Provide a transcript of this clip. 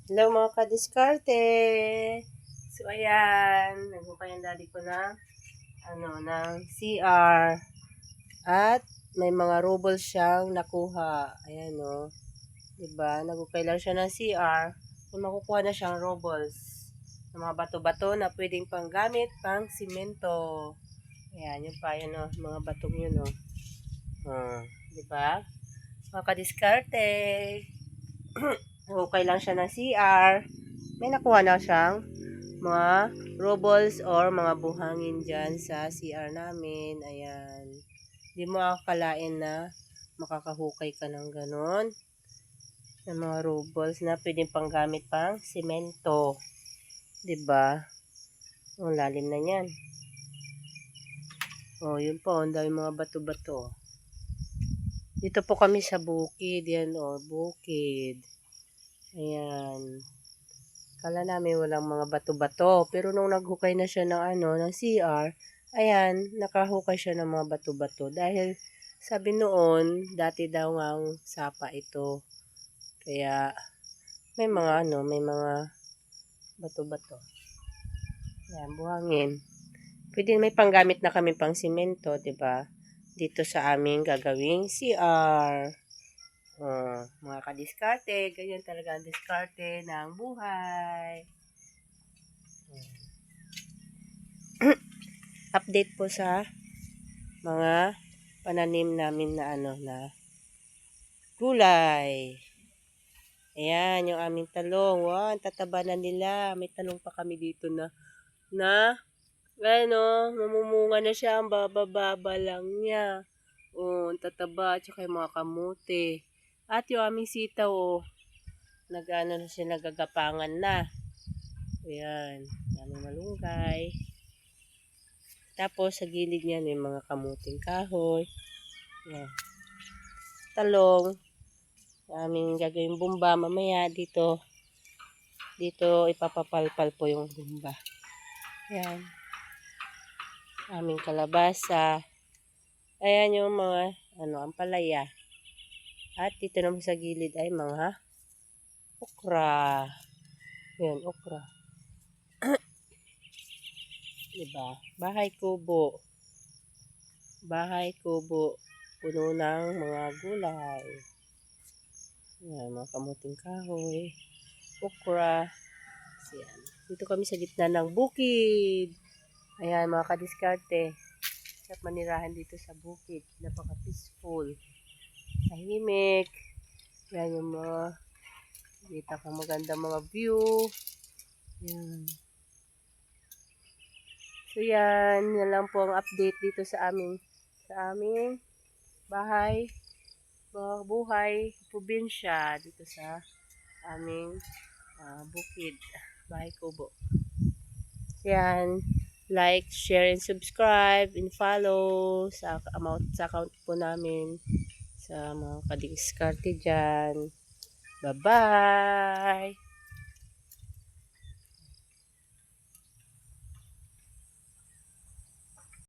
Hello mga kadiskarte! So ayan, naghukay ang daddy ko ng CR at may mga rubles siyang nakuha. Ayan o. Diba? Naghukay lang siya ng CR. May makukuha na siyang rubles. Ng mga bato-bato na pwedeng panggamit pang simento. Ayan, yun pa yun o. Mga batong yun o. Diba? Mga kadiskarte. Naghukay lang siya ng CR. May nakuha na siyang mga rubles or mga buhangin dyan sa CR namin. Ayan. Hindi mo akalain na makakahukay ka ng ganon. Ng mga rubles na pwedeng panggamit pang semento. Diba? Ang lalim na yan. Yun po. Ang dami mga bato-bato. Dito po kami sa bukid. Yan bukid. Ayan. Kala namin walang mga bato-bato. Pero nung naghukay na siya ng CR, ayan, nakahukay siya ng mga bato-bato. Dahil sabi noon, dati daw ang sapa ito. Kaya may mga bato-bato. Ayan, buhangin. Pwede may panggamit na kami pang simento, 'di ba? Dito sa aming gagawing CR. Mga kadiskarte, ganyan talaga ang diskarte ng buhay. Update po sa mga pananim namin na gulay. Ayan, yung aming talong. Wow, ang tataba na nila. May talong pa kami dito mamumunga na siya. Ang baba-baba lang niya. Ang tataba. Tsaka yung mga kamote. At yung aming sitaw, na siya, nagagapangan na. Ayan, aming malunggay. Tapos, sa gilid niya, may mga kamuting kahoy. Ayan. Talong. Aming gagawin bumba. Mamaya dito ipapapalpal po yung bumba. Ayan. Aming kalabasa. Ayan yung mga, ampalaya. At dito naman sa gilid ay mga okra. Ayan, okra. Diba? Bahay kubo. Bahay kubo. Puno ng mga gulay. Ayan, mga kamuting kahoy. Okra. Ayan. Dito kami sa gitna ng bukid. Ayan, mga kadiskarte. At manirahan dito sa bukid. Napaka-peaceful. Tahimik. Ayan yung mga kita ka maganda mga view. Ayan. So yan lang po ang update dito sa aming bahay, mga buhay, probinsya dito sa aming bukid, bahay kubo. Yan, like, share, and subscribe, and follow sa account po namin sa mga kadiskarte dyan. Bye-bye!